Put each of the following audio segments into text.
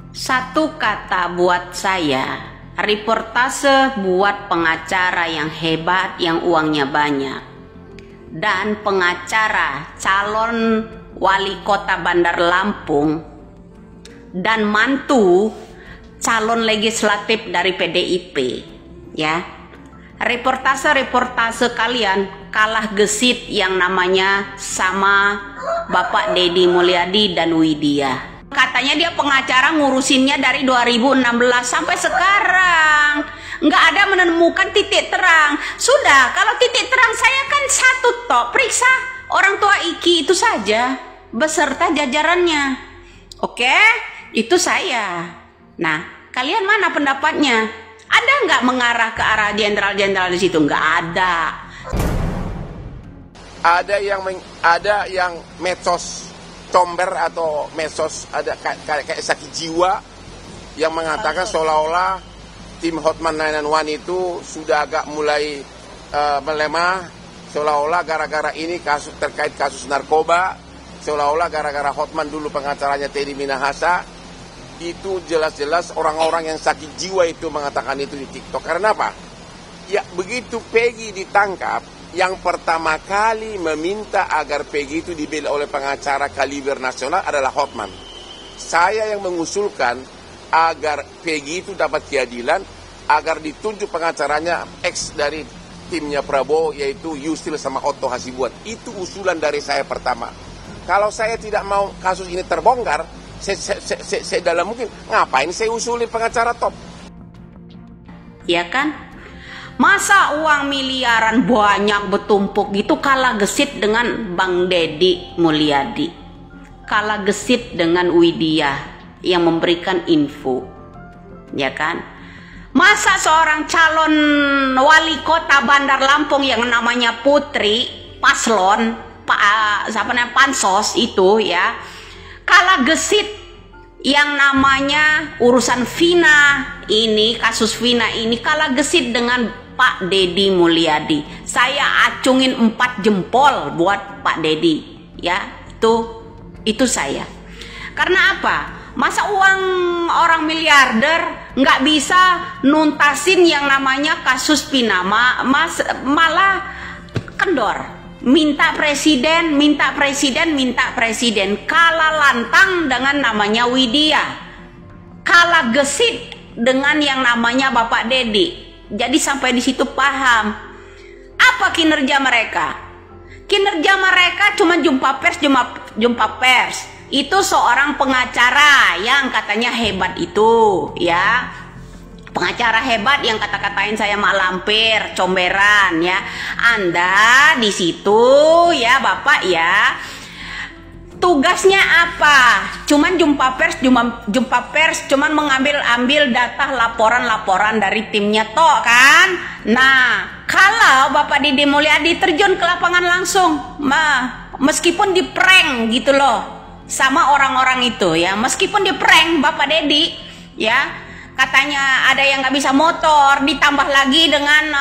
Satu kata buat saya, reportase buat pengacara yang hebat, yang uangnya banyak. Dan pengacara calon wali kota Bandar Lampung dan mantu calon legislatif dari PDIP, ya. Reportase kalian kalah gesit yang namanya sama Bapak Deddy Mulyadi dan Widya. Katanya dia pengacara ngurusinnya dari 2016 sampai sekarang. Nggak ada menemukan titik terang. Sudah, kalau titik terang saya kan satu tok. Periksa orang tua Iki itu saja beserta jajarannya. Oke, itu saya. Nah, kalian mana pendapatnya? Ada nggak mengarah ke arah jenderal-jenderal di situ? Nggak ada. Ada yang medsos comber atau medsos ada kayak sakit jiwa yang mengatakan seolah-olah tim Hotman 991 itu sudah agak mulai melemah, seolah-olah gara-gara ini terkait kasus narkoba, seolah-olah gara-gara Hotman dulu pengacaranya Teddy Minahasa. Itu jelas-jelas orang-orang yang sakit jiwa itu mengatakan itu di TikTok. Karena apa? Ya begitu Peggy ditangkap, yang pertama kali meminta agar Peggy itu dibela oleh pengacara kaliber nasional adalah Hotman. Saya yang mengusulkan agar Peggy itu dapat keadilan, agar ditunjuk pengacaranya ex dari timnya Prabowo, yaitu Yusril sama Otto Hasibuan. Itu usulan dari saya pertama. Kalau saya tidak mau kasus ini terbongkar, saya dalam mungkin ngapain saya usuli pengacara top? Ya kan? Masa uang miliaran banyak bertumpuk gitu kalah gesit dengan Bang Deddy Mulyadi, kalah gesit dengan Widya yang memberikan info, ya kan? Masa seorang calon wali kota Bandar Lampung yang namanya Putri Paslon, Pansos itu ya, kalah gesit yang namanya urusan Vina ini, kasus Vina ini kalah gesit dengan Pak Deddy Mulyadi. Saya acungin 4 jempol buat Pak Deddy, ya. Itu saya. Karena apa? Masa uang orang miliarder nggak bisa nuntasin yang namanya kasus Vina, malah kendor. Minta presiden, kalah lantang dengan namanya Widya, kalah gesit dengan yang namanya Bapak Deddy. Jadi sampai di situ paham apa kinerja mereka. Kinerja mereka cuma jumpa pers. Itu seorang pengacara yang katanya hebat itu, ya. Pengacara hebat yang kata-katain saya mak lampir, comberan, ya. Anda di situ, ya Bapak, ya. Tugasnya apa? Cuman jumpa pers, cuman mengambil data laporan dari timnya toh kan. Nah, kalau Bapak Deddy Mulyadi terjun ke lapangan langsung, meskipun di prank gitu loh sama orang-orang itu, ya, meskipun di prank Bapak Deddy, ya. Katanya ada yang nggak bisa motor, ditambah lagi dengan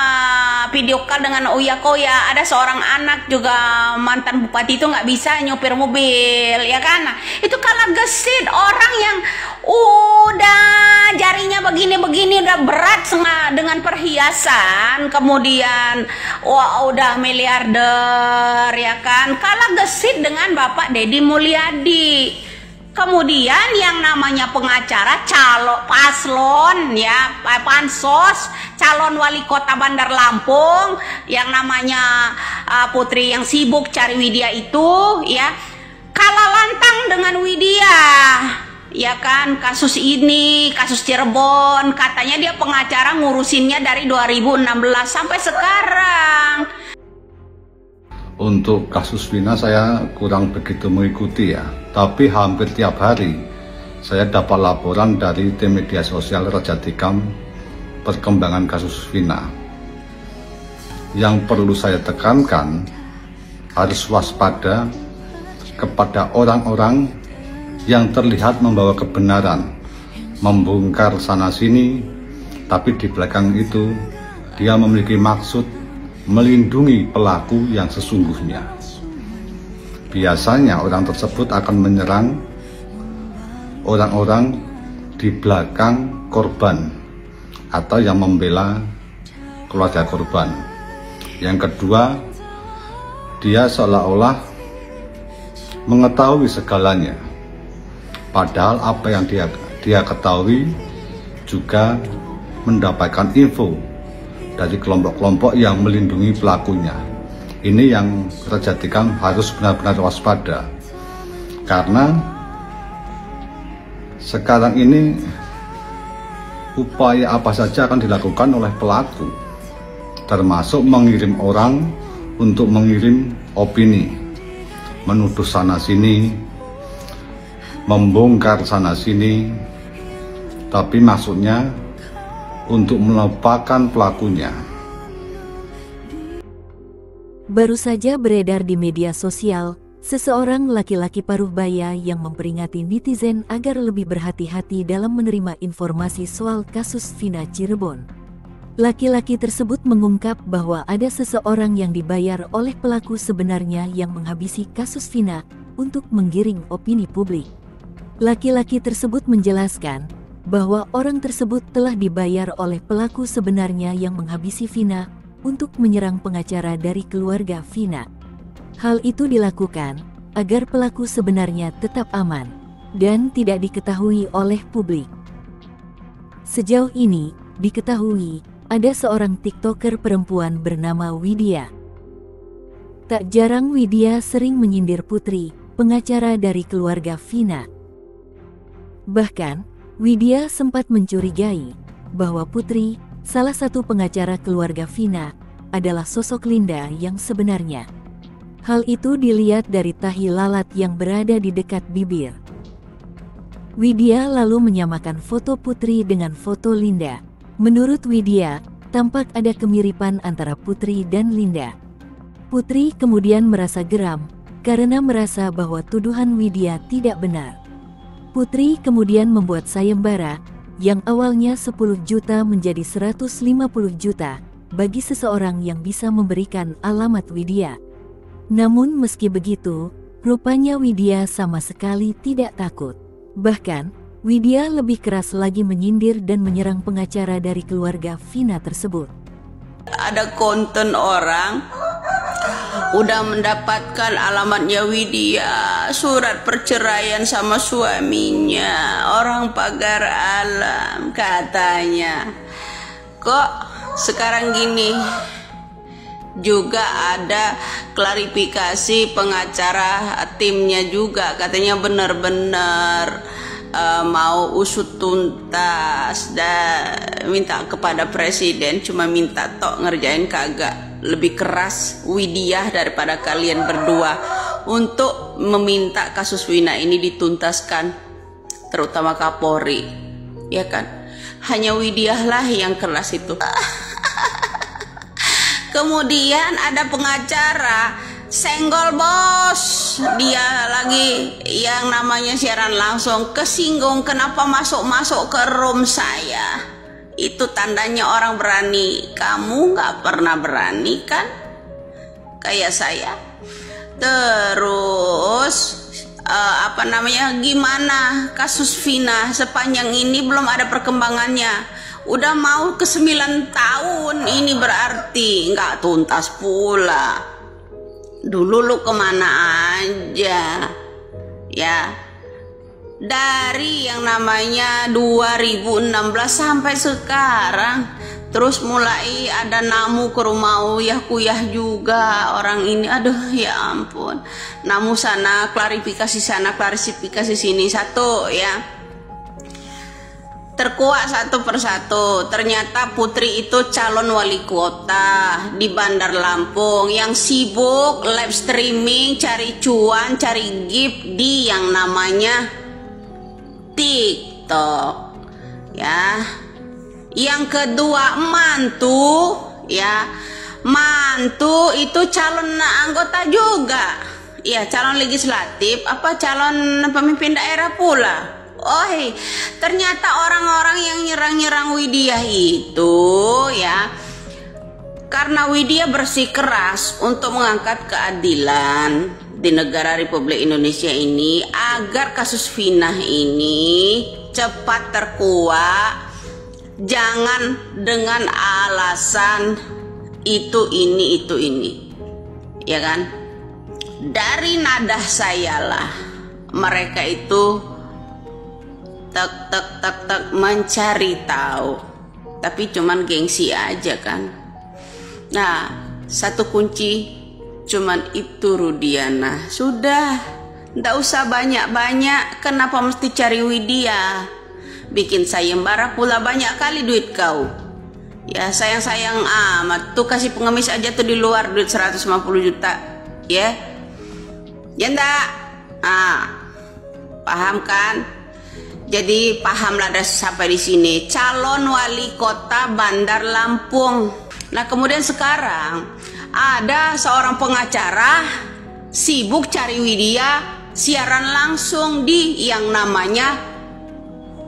video call dengan Uya Koya. Ada seorang anak juga mantan bupati itu nggak bisa nyopir mobil, ya kan? Nah, itu kalah gesit orang yang udah jarinya begini-begini udah berat dengan perhiasan, kemudian udah miliarder, ya kan? Kalah gesit dengan Bapak Deddy Mulyadi. Kemudian yang namanya pengacara calon paslon, ya, pansos calon wali kota Bandar Lampung yang namanya Putri yang sibuk cari Widya itu, ya, kalah lantang dengan Widya, ya kan? Kasus ini, kasus Cirebon, katanya dia pengacara ngurusinnya dari 2016 sampai sekarang. Untuk kasus Vina saya kurang begitu mengikuti, ya, tapi hampir tiap hari saya dapat laporan dari tim media sosial Raja Tikam perkembangan kasus Vina. Yang perlu saya tekankan, harus waspada kepada orang-orang yang terlihat membawa kebenaran, membongkar sana sini, tapi di belakang itu dia memiliki maksud melindungi pelaku yang sesungguhnya. Biasanya orang tersebut akan menyerang orang-orang di belakang korban atau yang membela keluarga korban. Yang kedua, dia seolah-olah mengetahui segalanya, padahal apa yang dia ketahui juga mendapatkan info dari kelompok-kelompok yang melindungi pelakunya. Ini yang kita jadikan harus benar-benar waspada, karena sekarang ini upaya apa saja akan dilakukan oleh pelaku, termasuk mengirim orang untuk mengirim opini, menuduh sana sini, membongkar sana sini, tapi maksudnya untuk melupakan pelakunya. Baru saja beredar di media sosial, seseorang laki-laki paruh baya yang memperingati netizen agar lebih berhati-hati dalam menerima informasi soal kasus Vina Cirebon. Laki-laki tersebut mengungkap bahwa ada seseorang yang dibayar oleh pelaku sebenarnya yang menghabisi kasus Vina untuk menggiring opini publik. Laki-laki tersebut menjelaskan bahwa orang tersebut telah dibayar oleh pelaku sebenarnya yang menghabisi Vina untuk menyerang pengacara dari keluarga Vina. Hal itu dilakukan agar pelaku sebenarnya tetap aman dan tidak diketahui oleh publik. Sejauh ini, diketahui ada seorang TikToker perempuan bernama Widya. Tak jarang Widya sering menyindir Putri, pengacara dari keluarga Vina. Bahkan, Widya sempat mencurigai bahwa Putri, salah satu pengacara keluarga Vina, adalah sosok Linda yang sebenarnya. Hal itu dilihat dari tahi lalat yang berada di dekat bibir. Widya lalu menyamakan foto Putri dengan foto Linda. Menurut Widya, tampak ada kemiripan antara Putri dan Linda. Putri kemudian merasa geram karena merasa bahwa tuduhan Widya tidak benar. Putri kemudian membuat sayembara yang awalnya 10 juta menjadi 150 juta bagi seseorang yang bisa memberikan alamat Widya. Namun meski begitu, rupanya Widya sama sekali tidak takut. Bahkan, Widya lebih keras lagi menyindir dan menyerang pengacara dari keluarga Vina tersebut. Ada konten orang udah mendapatkan alamatnya Widya, surat perceraian sama suaminya, orang pagar alam katanya. Kok sekarang gini? Juga ada klarifikasi pengacara timnya juga, katanya benar-benar mau usut tuntas dan minta kepada presiden, cuma minta tok ngerjain kagak. Lebih keras Widya daripada kalian berdua untuk meminta kasus Vina ini dituntaskan, terutama Kapolri, ya kan? Hanya Widya lah yang keras itu. Kemudian ada pengacara senggol bos, dia lagi yang namanya siaran langsung kesinggung kenapa masuk-masuk ke room saya. Itu tandanya orang berani. Kamu gak pernah berani kan? Kayak saya. Terus gimana kasus Vina sepanjang ini belum ada perkembangannya. Udah mau ke 9 tahun ini, berarti nggak tuntas pula. Dulu lu kemana aja ya? Dari yang namanya 2016 sampai sekarang, terus mulai ada namu ke rumah uyah-kuyah juga orang ini. Aduh ya ampun, namu sana klarifikasi sana klarifikasi sini, satu ya terkuak satu persatu. Ternyata Putri itu calon wali kota di Bandar Lampung yang sibuk live streaming, cari cuan, cari gift di yang namanya TikTok ya. Yang kedua mantu ya, mantu itu calon anggota juga ya, calon legislatif apa calon pemimpin daerah pula. Oh, ternyata orang-orang yang nyerang-nyerang Widya itu ya, karena Widya bersikeras untuk mengangkat keadilan di negara Republik Indonesia ini agar kasus Vina ini cepat terkuak, jangan dengan alasan itu ini, ya kan? Dari nada sayalah mereka itu tek mencari tahu, tapi cuman gengsi aja kan. Nah, satu kunci cuman itu Rudiana. Sudah, ndak usah banyak-banyak. Kenapa mesti cari Widya? Bikin sayembara pula banyak kali duit kau. Ya sayang-sayang amat. Tuh kasih pengemis aja tuh di luar duit 150 juta. Ya. Ya ndak? Paham kan? Jadi pahamlah dari sampai di sini. Calon wali kota Bandar Lampung. Nah kemudian sekarang ada seorang pengacara sibuk cari Widya siaran langsung di yang namanya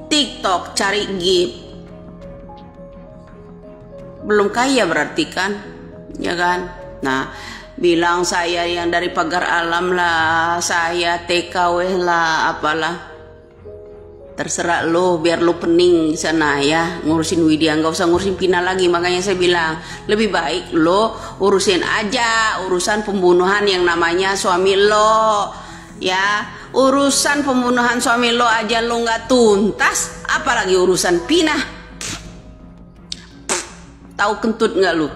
TikTok, cari gift. Belum kaya berarti kan, ya kan? Nah bilang saya yang dari pagar alam lah, saya TKW lah, apalah. Terserah lo, biar lo pening di sana ya, ngurusin Widya, nggak usah ngurusin Pina lagi. Makanya saya bilang lebih baik lo urusin aja urusan pembunuhan yang namanya suami lo, ya. Urusan pembunuhan suami lo aja lo nggak tuntas, apalagi urusan Pina. Tahu kentut nggak lo?